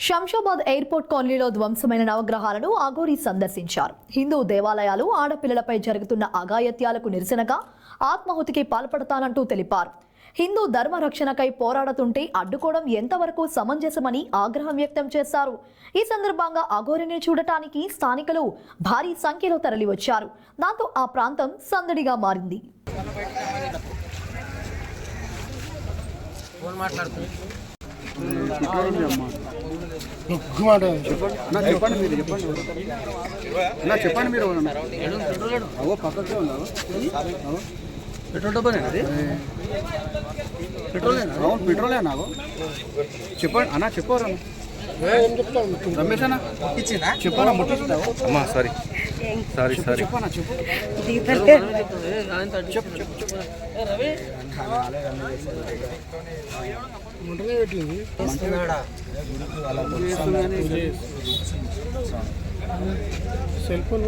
Shamshabad airport కాలనీలో ధ్వంసమైన నవగ్రహాలను అఘోరి సందర్శించారు. హిందూ దేవాలయాలు ఆడపిల్లలపై జరుగుతున్న అఘాయిత్యాలకు నిరసనగా ఆత్మాహుతికి పాల్పడతానంటూ తెలిపారు. హిందూ ధర్మ రక్షణకై పోరాడుతుంటే అడ్డుకోవడం ఎంతవరకు సమంజసమని ఆగ్రహం వ్యక్తం చేశారు. ఈ సందర్భంగా అఘోరిని చూడటానికి స్థానికులు భారీ సంఖ్యలో తరలివచ్చారు. దాంతో ఆ ప్రాంతం సందడిగా మారింది. చెప్పండి మీరు పక్కకే ఉన్నారు. పెట్రోల్ డబ్బానేనా అది? పెట్రోలే నాకు చెప్పండి అన్న. చెప్పారు రమేష్ అన్న చెప్పాను ముట్టించున్నావు. సారీ చెప్పన్నా చెప్పు. సెల్ ఫోన్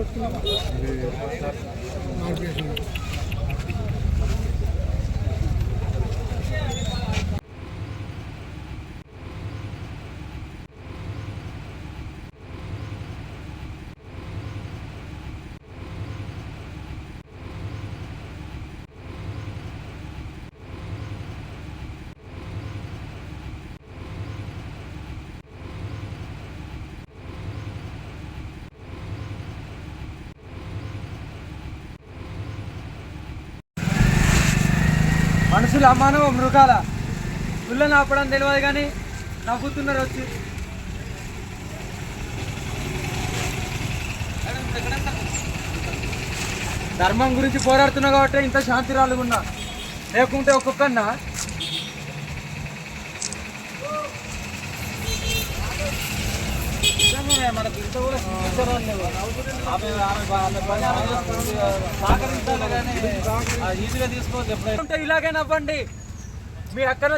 మనుషులు అమ్మానవ మృగాల పుల్లని ఆపడం తెలియదు కానీ నవ్వుతున్నారు వచ్చి. ధర్మం గురించి పోరాడుతున్నా కాబట్టి ఇంత శాంతిరాలుగా ఉన్నా, లేకుంటే ఒక్కొక్కన్నా ఇలాగే నవ్వండి. మీ అక్కడ